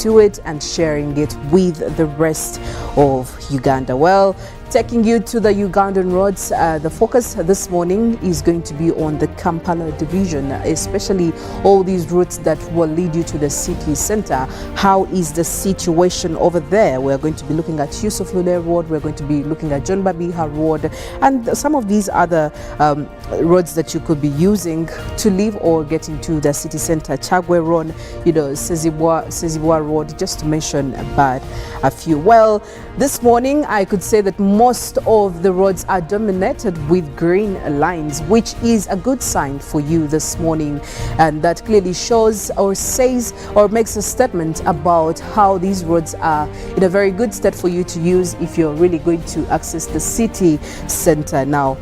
to it and sharing it with the rest of Uganda. Well, taking you to the Ugandan roads, the focus this morning is going to be on the Kampala division, especially all these routes that will lead you to the city center. How is the situation over there? We're going to be looking at Yusuf Lule Road, we're going to be looking at John Babiha Road, and some of these other roads that you could be using to leave or get into the city center. Chagwe Road, Sezibwa Road, just to mention about a few. Well, this morning I could say that most of the roads are dominated with green lines, which is a good sign for you this morning, and that clearly shows or says or makes a statement about how these roads are in a very good state for you to use if you're really going to access the city center. Now,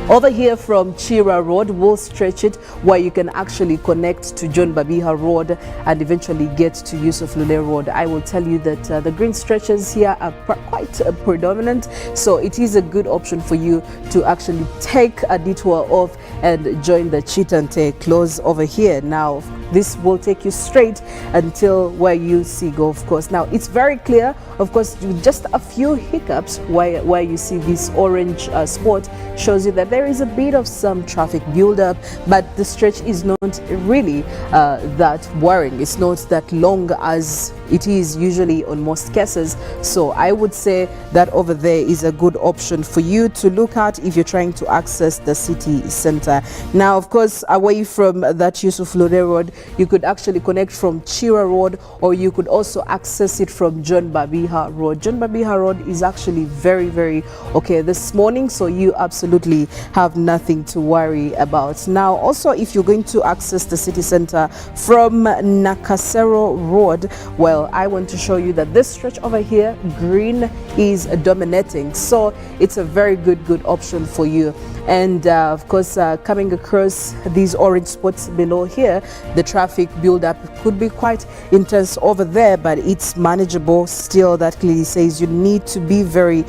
over here from Chira Road, we'll stretch it where you can actually connect to John Babiha Road and eventually get to Yusuf Lule Road. I will tell you that the green stretches here are quite predominant, so it is a good option for you to actually take a detour off and join the Chitante close over here. Now, this will take you straight until where you see golf course. Now, it's very clear, of course, just a few hiccups where you see this orange spot shows you that there is a bit of some traffic buildup, but the stretch is not really that worrying. It's not that long as it is usually on most cases. So I would say that over there is a good option for you to look at if you're trying to access the city center. Now, of course, away from that Yusuf Lule Road, you could actually connect from Chira Road, or you could also access it from John Babiha Road. John Babiha Road is actually very, very okay this morning, so you absolutely have nothing to worry about. Now, also, if you're going to access the city center from Nakasero Road, well, I want to show you that this stretch over here, green is dominating, so it's a very good option for you. And of course, coming across these orange spots below here, the traffic buildup could be quite intense over there, but it's manageable still. That clearly says you need to be very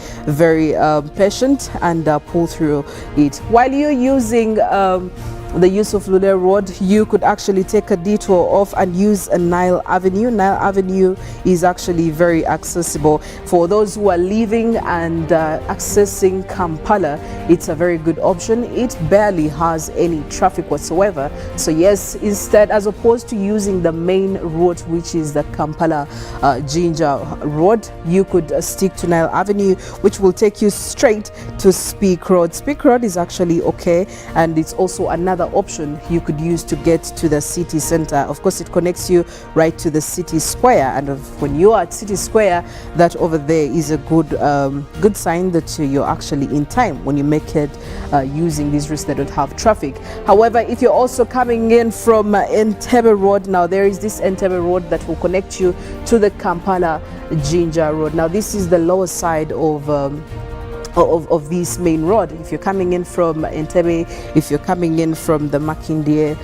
patient and pull through it. While you're using the Yusuf Lule Road, you could actually take a detour off and use a Nile Avenue. Nile Avenue is actually very accessible for those who are leaving and accessing Kampala. It's a very good option. It barely has any traffic whatsoever. So yes, instead, as opposed to using the main road, which is the Kampala Jinja Road, you could stick to Nile Avenue, which will take you straight to Speak Road. Speak Road is actually okay, and it's also another option you could use to get to the city center. Of course, it connects you right to the city square, and when you are at city square, that over there is a good sign that you're actually in time when you make it using these routes that don't have traffic. However, if you're also coming in from Entebbe Road, now there is this Entebbe Road that will connect you to the Kampala Jinja Road. Now, this is the lower side of this main road. If you're coming in from Entebbe, if you're coming in from the Makindye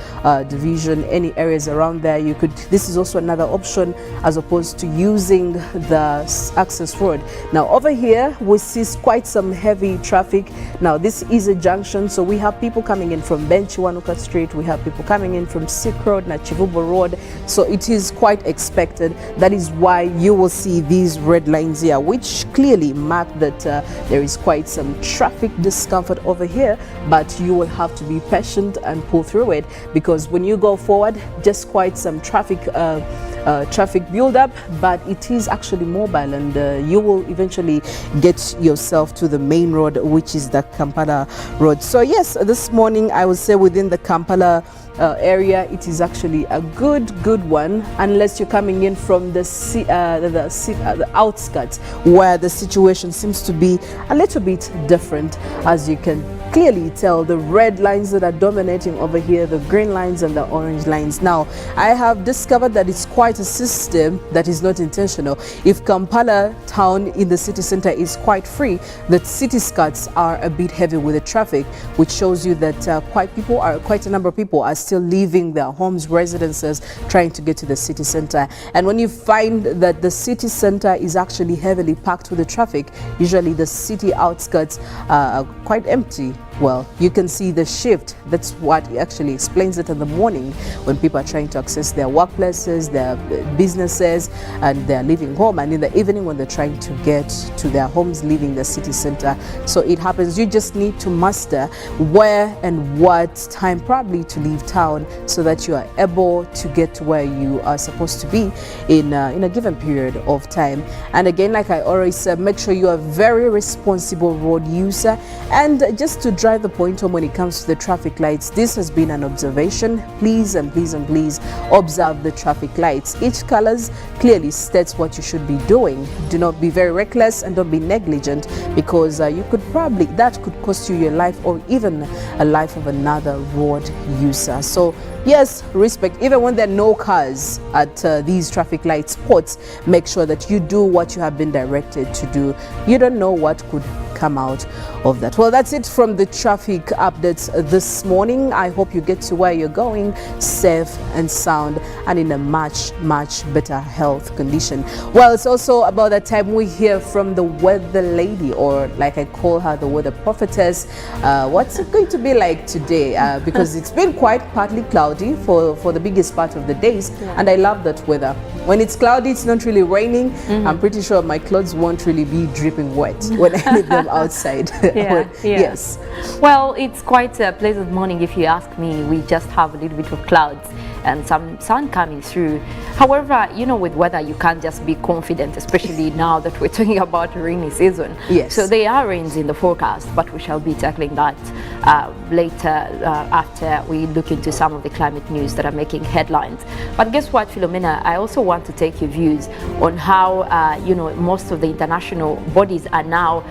division, any areas around there, you could, this is also another option as opposed to using the access road. Now, over here we see quite some heavy traffic. Now, this is a junction, so we have people coming in from Benchiwanuka Street, we have people coming in from Sikh Road, Nachivubo Road, so it is quite expected. That is why you will see these red lines here, which clearly mark that there is quite some traffic discomfort over here, but you will have to be patient and pull through it, because when you go forward, just quite some traffic build-up, but it is actually mobile, and you will eventually get yourself to the main road, which is the Kampala Road. So yes, this morning I would say within the Kampala area, it is actually a good one, unless you're coming in from the outskirts, where the situation seems to be a little bit different. As you can clearly tell, the red lines that are dominating over here, the green lines and the orange lines. Now, I have discovered that it's quite a system that is not intentional. If Kampala town in the city center is quite free, the city skirts are a bit heavy with the traffic, which shows you that quite a number of people are still leaving their homes, residences, trying to get to the city center. And when you find that the city center is actually heavily packed with the traffic, usually the city outskirts are quite empty. well, you can see the shift. That's what actually explains it in the morning when people are trying to access their workplaces, their businesses, and they're leaving home, and in the evening when they're trying to get to their homes, leaving the city center. So it happens. You just need to master where and what time probably to leave town so that you are able to get to where you are supposed to be in a given period of time. And again, like I always said, make sure you are a very responsible road user. And just to drive the point home when it comes to the traffic lights, this has been an observation. Please and please and please observe the traffic lights. Each colors clearly states what you should be doing. Do not be very reckless and don't be negligent, because you could probably, that could cost you your life or even a life of another road user. So yes, respect. Even when there are no cars at these traffic light spots, make sure that you do what you have been directed to do. You don't know what could come out of that. Well, that's it from the traffic updates this morning. I hope you get to where you're going safe and sound and in a much better health condition. Well, it's also about that time we hear from the weather lady, or like I call her, the weather prophetess. What's it going to be like today? Because it's been quite partly cloudy for the biggest part of the days, and I love that weather. When it's cloudy, it's not really raining. I'm pretty sure my clothes won't really be dripping wet when I leave them outside. Yes. Well, it's quite a pleasant morning if you ask me. We just have a little bit of clouds and some sun coming through. However, you know, with weather, you can't just be confident, especially now that we're talking about rainy season. Yes. So there are rains in the forecast, but we shall be tackling that later after we look into some of the climate news that are making headlines. But guess what, Philomena? I also want to take your views on how, you know, most of the international bodies are now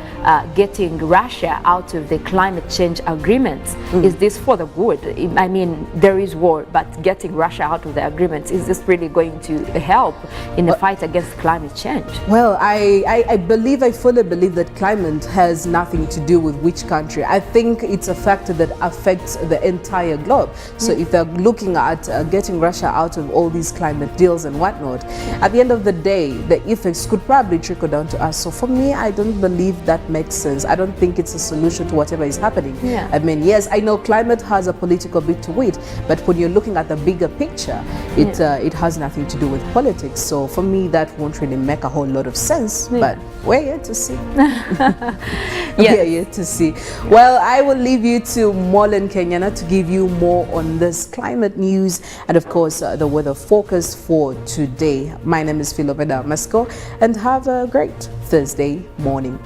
getting Russia out of the climate change agreements. Is this for the good? I mean, there is war, but getting Russia out of the agreements, is this really going to help in the fight against climate change? Well, I fully believe that climate has nothing to do with which country. I think it's a factor that affects the entire globe. So if they're looking at getting Russia out of all these climate deals and whatnot, at the end of the day, the effects could probably trickle down to us. So for me, I don't believe that makes sense. I don't think it's a solution to whatever is happening. I mean, yes, I know climate has a political bit to it, but when you're looking at the bigger picture, it has nothing to do with politics. So for me, that won't really make a whole lot of sense, but we're yet to see. We're yet to see. Well, I will leave you to Mollen, Kenyena, to give you more on this climate news and of course the weather focus for today. My name is Philomena, Mastiko, and have a great Thursday morning.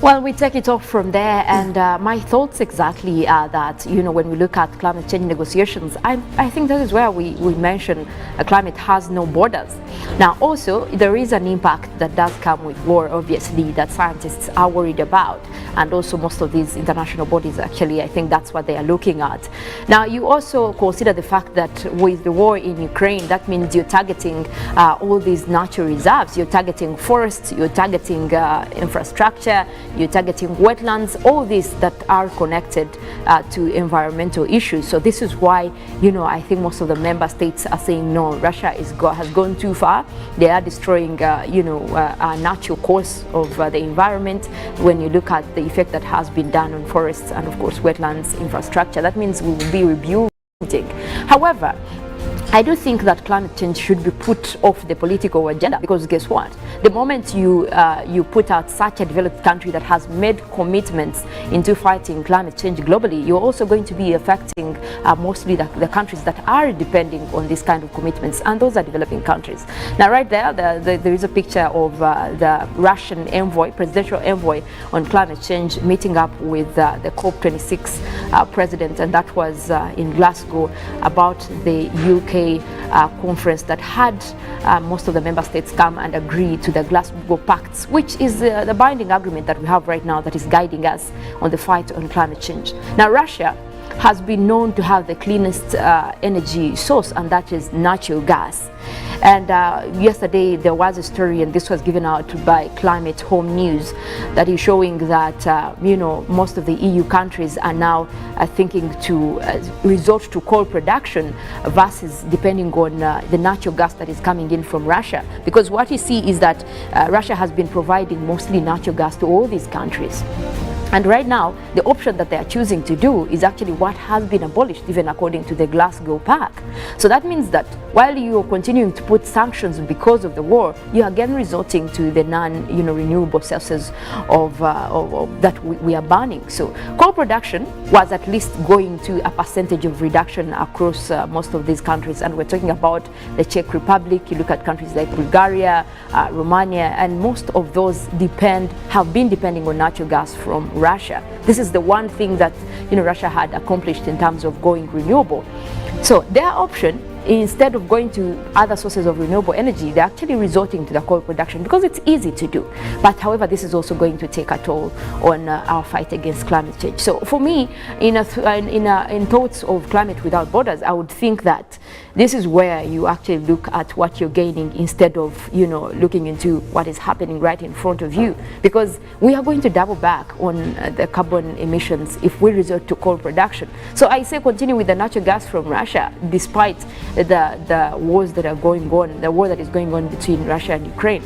Well, we take it off from there, and my thoughts exactly are that, you know, when we look at climate change negotiations, I think that is where we mention climate has no borders. Now, also, there is an impact that does come with war, obviously, that scientists are worried about, and also most of these international bodies, actually, I think that's what they are looking at. Now, you also consider the fact that with the war in Ukraine, that means you're targeting all these natural reserves, you're targeting forests, you're targeting infrastructure, you're targeting wetlands, all these that are connected to environmental issues. So this is why, you know, I think most of the member states are saying no, Russia has gone too far. They are destroying, you know, a natural course of the environment. When you look at the effect that has been done on forests and of course wetlands infrastructure, that means we will be rebuilding. However, I do think that climate change should be put off the political agenda, because guess what? The moment you put out such a developed country that has made commitments into fighting climate change globally, you're also going to be affecting mostly the countries that are depending on this kind of commitments, and those are developing countries. Now, right there is a picture of the Russian envoy, presidential envoy on climate change, meeting up with the COP26 president, and that was in Glasgow, about the UK conference that had most of the member states come and agree to the Glasgow Pacts, which is the binding agreement that we have right now that is guiding us on the fight on climate change. Now, Russia has been known to have the cleanest energy source, and that is natural gas. And yesterday there was a story, and this was given out by Climate Home News, that is showing that you know, most of the EU countries are now thinking to resort to coal production versus depending on the natural gas that is coming in from Russia. Because what you see is that Russia has been providing mostly natural gas to all these countries. And right now, the option that they are choosing to do is actually what has been abolished, even according to the Glasgow Pact. So that means that while you are continuing to put sanctions because of the war, you are again resorting to the non-renewable sources of that we are banning. So coal production was at least going to a percentage of reduction across most of these countries. And we're talking about the Czech Republic. You look at countries like Bulgaria, Romania, and most of those have been depending on natural gas from Russia. This is the one thing that Russia had accomplished in terms of going renewable. So their option, instead of going to other sources of renewable energy, they're actually resorting to the coal production because it's easy to do. But however, this is also going to take a toll on our fight against climate change. So for me, in thoughts of climate without borders, I would think that this is where you actually look at what you're gaining instead of looking into what is happening right in front of you, because we are going to double back on the carbon emissions if we resort to coal production. So I say continue with the natural gas from Russia, despite the wars that are going on, the war that is going on between Russia and Ukraine.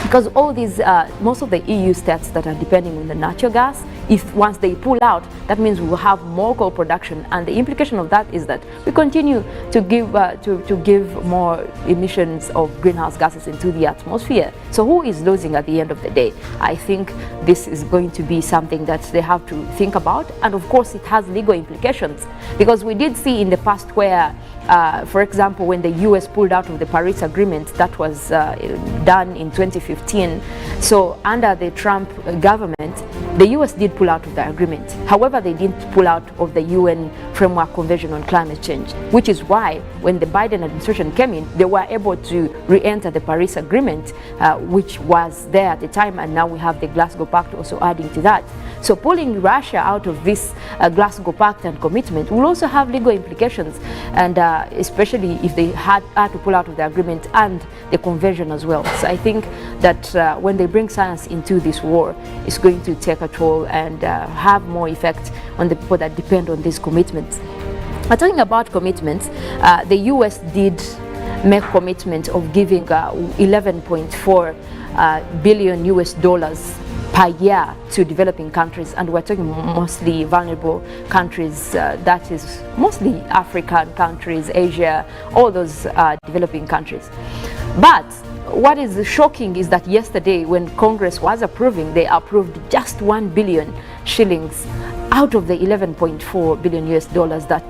Because all these, most of the EU states that are depending on the natural gas, once they pull out, that means we will have more coal production, and the implication of that is that we continue to give more emissions of greenhouse gases into the atmosphere. So who is losing at the end of the day? I think this is going to be something that they have to think about, and of course it has legal implications, because we did see in the past where for example, when the US pulled out of the Paris Agreement, that was done in 2015. So under the Trump government, the US did pull out of the agreement. However, they didn't pull out of the UN Framework Convention on Climate Change, which is why when the Biden administration came in, they were able to re-enter the Paris Agreement, which was there at the time, and now we have the Glasgow Pact also adding to that. So pulling Russia out of this Glasgow Pact and commitment will also have legal implications, and especially if they had to pull out of the agreement and the convention as well. So I think that when they bring science into this war, it's going to take a toll and have more effect on the people that depend on these commitments. Talking about commitments, the US did make commitment of giving 11.4 billion US dollars per year to developing countries, and we're talking mostly vulnerable countries, that is mostly African countries, Asia, all those developing countries. But what is shocking is that yesterday when Congress was approving, they approved just 1 billion shillings out of the 11.4 billion US dollars that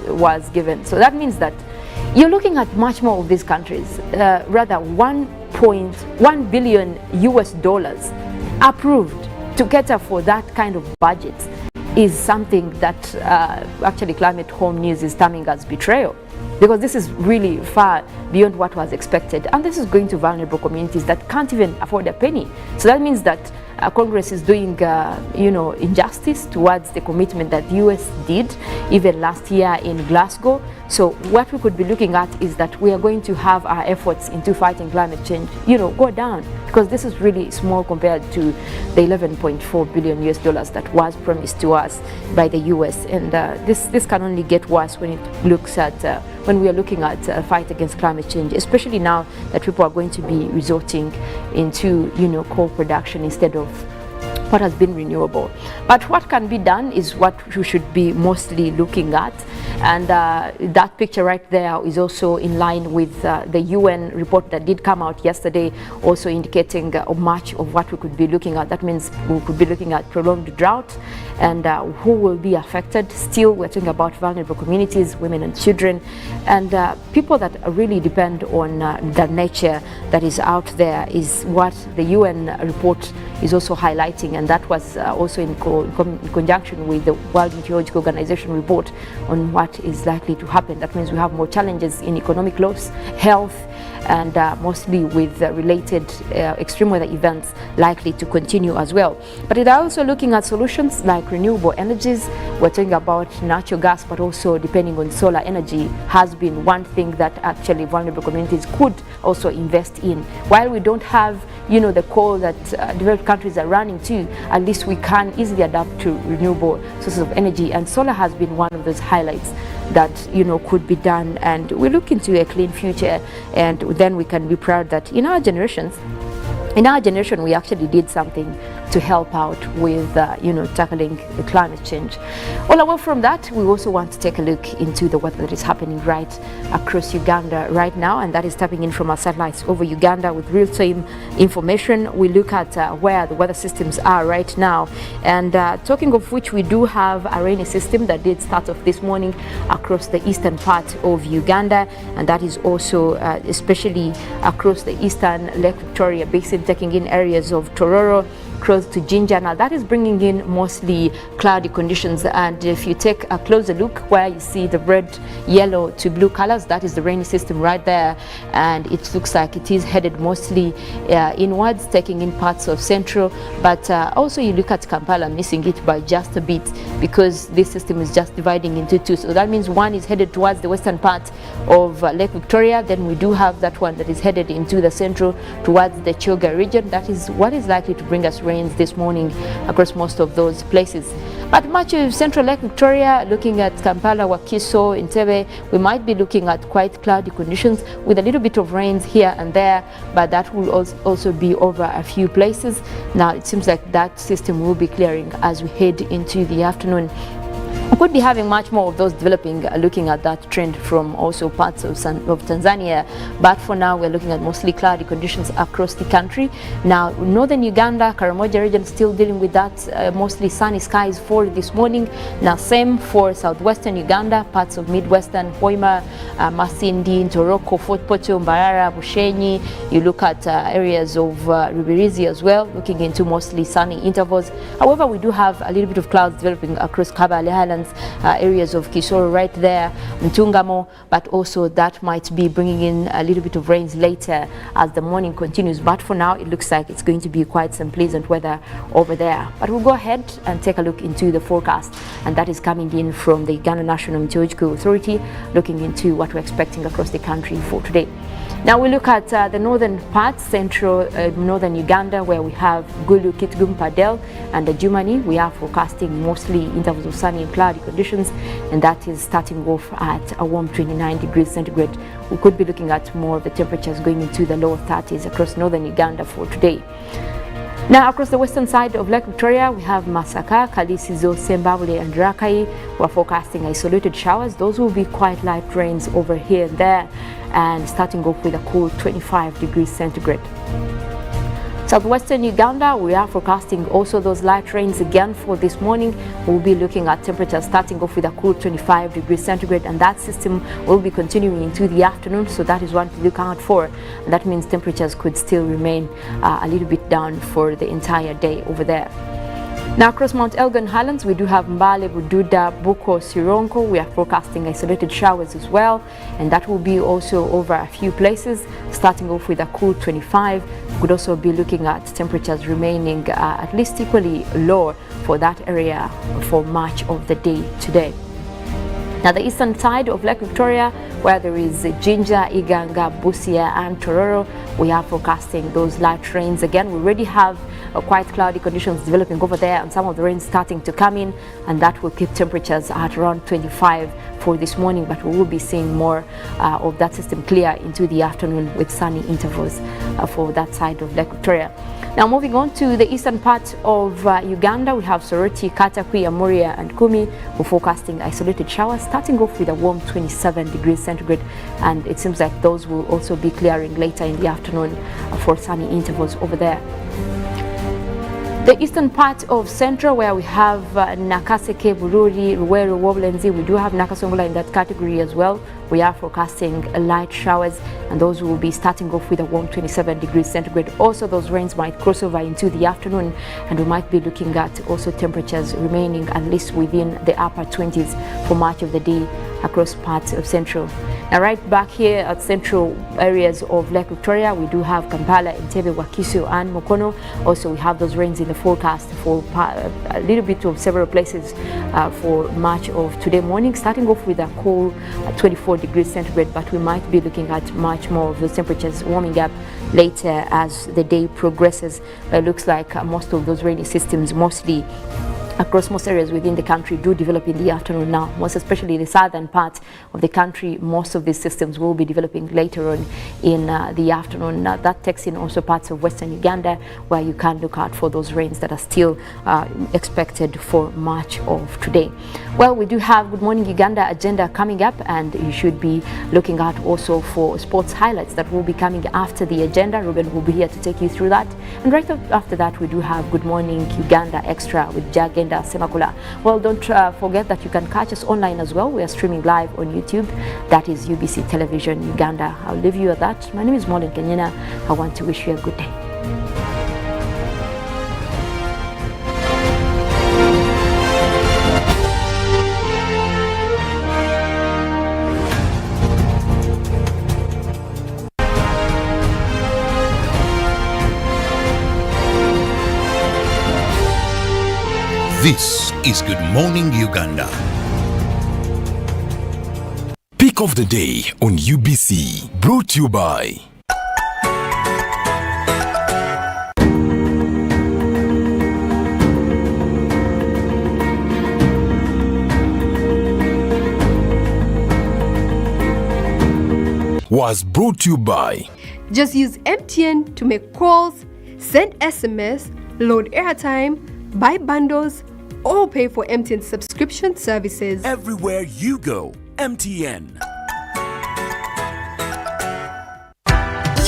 was given. So that means that you're looking at much more of these countries, rather 1.1 billion US dollars approved to cater for that kind of budget is something that actually Climate Home News is terming as betrayal, because this is really far beyond what was expected, and this is going to vulnerable communities that can't even afford a penny. So that means that Congress is doing injustice towards the commitment that the US did even last year in Glasgow. So what we could be looking at is that we are going to have our efforts into fighting climate change go down, because this is really small compared to the 11.4 billion US dollars that was promised to us by the US. And this can only get worse when it looks at when we are looking at fight against climate change, especially now that people are going to be resorting into coal production instead of what has been renewable. But what can be done is what we should be mostly looking at, and that picture right there is also in line with the UN report that did come out yesterday, also indicating much of what we could be looking at. That means we could be looking at prolonged drought and who will be affected. Still, we're talking about vulnerable communities, women and children, and people that really depend on the nature that is out there is what the UN report is also highlighting, and that was also in conjunction with the World Meteorological Organization report on what is likely to happen. That means we have more challenges in economic loss, health, and mostly with related extreme weather events likely to continue as well. But it are also looking at solutions like renewable energies. We're talking about natural gas, but also depending on solar energy has been one thing that actually vulnerable communities could also invest in. While we don't have the coal that developed countries are running to, at least we can easily adapt to renewable sources of energy, and solar has been one of those highlights that could be done, and we look into a clean future, and then we can be proud that in our generation we actually did something to help out with tackling the climate change. All away from that, we also want to take a look into the weather that is happening right across Uganda right now, and that is tapping in from our satellites over Uganda with real-time information. We look at where the weather systems are right now, and talking of which, we do have a rainy system that did start off this morning across the eastern part of Uganda, and that is also especially across the eastern Lake Victoria Basin, taking in areas of Tororo, close to Jinja. Now that is bringing in mostly cloudy conditions, and if you take a closer look where you see the red, yellow to blue colors, that is the rainy system right there, and it looks like it is headed mostly inwards, taking in parts of central, but also you look at Kampala missing it by just a bit, because this system is just dividing into two. So that means one is headed towards the western part of Lake Victoria, then we do have that one that is headed into the central towards the Kyoga region. That is what is likely to bring us rains this morning across most of those places. But much of central Lake Victoria, looking at Kampala, Wakiso, Entebbe, we might be looking at quite cloudy conditions with a little bit of rains here and there, but that will also be over a few places. Now it seems like that system will be clearing as we head into the afternoon. We could be having much more of those developing, looking at that trend from also parts of Tanzania, but for now we're looking at mostly cloudy conditions across the country. Now northern Uganda, Karamoja region, still dealing with that mostly sunny skies for this morning. Now same for southwestern Uganda, parts of midwestern Hoima, Masindi, Ntoroko, Fort Portal, Mbarara, Bushenyi. You look at areas of Rubirizi as well, looking into mostly sunny intervals. However, we do have a little bit of clouds developing across Kabale Highlands, areas of Kisoro right there, Ntungamo, but also that might be bringing in a little bit of rains later as the morning continues. But for now, it looks like it's going to be quite some pleasant weather over there. But we'll go ahead and take a look into the forecast, and that is coming in from the Uganda National Meteorological Authority, looking into what we're expecting across the country for today. Now we look at the northern parts, central northern Uganda, where we have Gulu, Kitgum, Padel, and the Jumani. We are forecasting mostly intervals of sunny and cloudy conditions, and that is starting off at a warm 29 degrees centigrade. We could be looking at more of the temperatures going into the lower 30s across northern Uganda for today. Now across the western side of Lake Victoria, we have Masaka, Kalisizo, Sembabule, and Rakai. We're forecasting isolated showers. Those will be quite light rains over here and there, and starting off with a cool 25 degrees centigrade. Southwestern Uganda, we are forecasting also those light rains again for this morning. We'll be looking at temperatures starting off with a cool 25 degrees centigrade, and that system will be continuing into the afternoon, so that is one to look out for. And that means temperatures could still remain a little bit down for the entire day over there. Now across Mount Elgon Highlands, we do have Mbale, Bududa, Buko, Sironko. We are forecasting isolated showers as well, and that will be also over a few places, starting off with a cool 25. We could also be looking at temperatures remaining at least equally low for that area for much of the day today. Now the eastern side of Lake Victoria, where there is Jinja, Iganga, Busia, and Tororo, we are forecasting those light rains again. We already have quite cloudy conditions developing over there, and some of the rain starting to come in, and that will keep temperatures at around 25 for this morning, but we will be seeing more of that system clear into the afternoon with sunny intervals for that side of Lake Victoria. Now moving on to the eastern part of Uganda, we have Soroti, Katakwi, Amuria, and Kumi. We're forecasting isolated showers, starting off with a warm 27 degrees centigrade, and it seems like those will also be clearing later in the afternoon for sunny intervals over there. The eastern part of Central, where we have Nakaseke, Bururi, Ruweru, Woblenzi, we do have Nakasongola in that category as well. We are forecasting light showers, and those will be starting off with a warm 27 degrees centigrade. Also, those rains might cross over into the afternoon, and we might be looking at also temperatures remaining at least within the upper 20s for much of the day across parts of Central. Now right back here at central areas of Lake Victoria, we do have Kampala, Entebbe, Wakiso, and Mukono. Also we have those rains in the forecast for a little bit of several places for much of today morning, starting off with a cool 24 degrees centigrade, but we might be looking at much more of those temperatures warming up later as the day progresses. But it looks like most of those rainy systems mostly across most areas within the country do develop in the afternoon now, most especially the southern part of the country. Most of these systems will be developing later on in the afternoon. That takes in also parts of western Uganda, where you can look out for those rains that are still expected for much of today. Well, we do have Good Morning Uganda agenda coming up, and you should be looking out also for sports highlights that will be coming after the agenda. Ruben will be here to take you through that. And right after that, we do have Good Morning Uganda Extra with Jagenda Semakula. Well, don't forget that you can catch us online as well. We are streaming live on YouTube. That is UBC Television Uganda. I'll leave you at that. My name is Mollen, Kenyena. I want to wish you a good day. This is Good Morning Uganda. Pick of the day on UBC, brought to you by was brought to you by Just use MTN to make calls, send SMS, load airtime, buy bundles, or pay for MTN subscription services. Everywhere you go, MTN.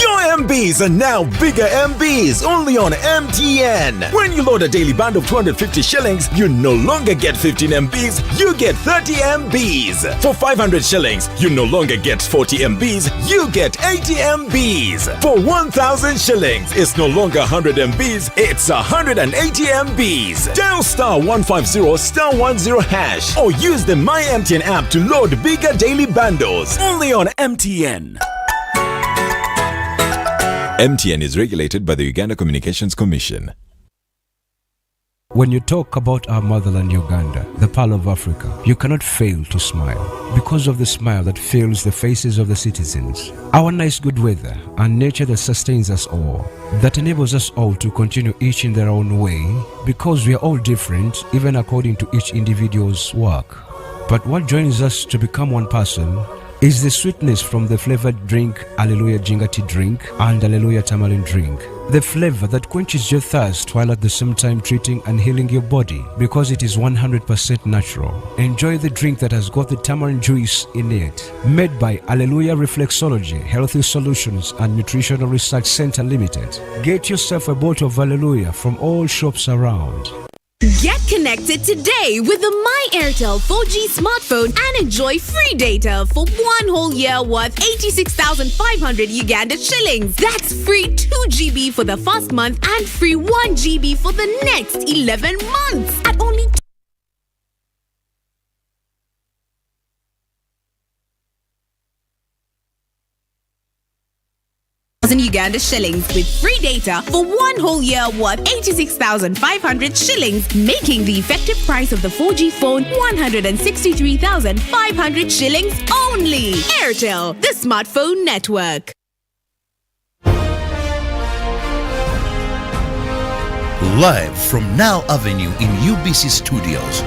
Your MBs are now bigger MBs only on MTN. When you load a daily bundle of 250 shillings, you no longer get 15 MBs, you get 30 MBs. For 500 shillings, you no longer get 40 MBs, you get 80 MBs. For 1000 shillings, it's no longer 100 MBs, it's 180 MBs. Dial *150*10# or use the My MTN app to load bigger daily bundles only on MTN. MTN is regulated by the Uganda Communications Commission. When you talk about our motherland Uganda, the pearl of Africa, you cannot fail to smile because of the smile that fills the faces of the citizens. Our nice good weather and nature that sustains us all, that enables us all to continue each in their own way, because we are all different even according to each individual's work. But what joins us to become one person is the sweetness from the flavored drink Alleluia Jingati drink and Alleluia Tamarind drink. The flavor that quenches your thirst while at the same time treating and healing your body because it is 100% natural. Enjoy the drink that has got the tamarind juice in it. Made by Alleluia Reflexology, Healthy Solutions and Nutritional Research Center Limited. Get yourself a bottle of Alleluia from all shops around. Get connected today with the My Airtel 4G smartphone and enjoy free data for 1 whole year worth 86,500 Uganda shillings. That's free 2 GB for the first month and free 1 GB for the next 11 months at only Uganda shillings with free data for 1 whole year worth 86,500 shillings, making the effective price of the 4G phone 163,500 shillings only. Airtel, the smartphone network. Live from Now Avenue in UBC Studios,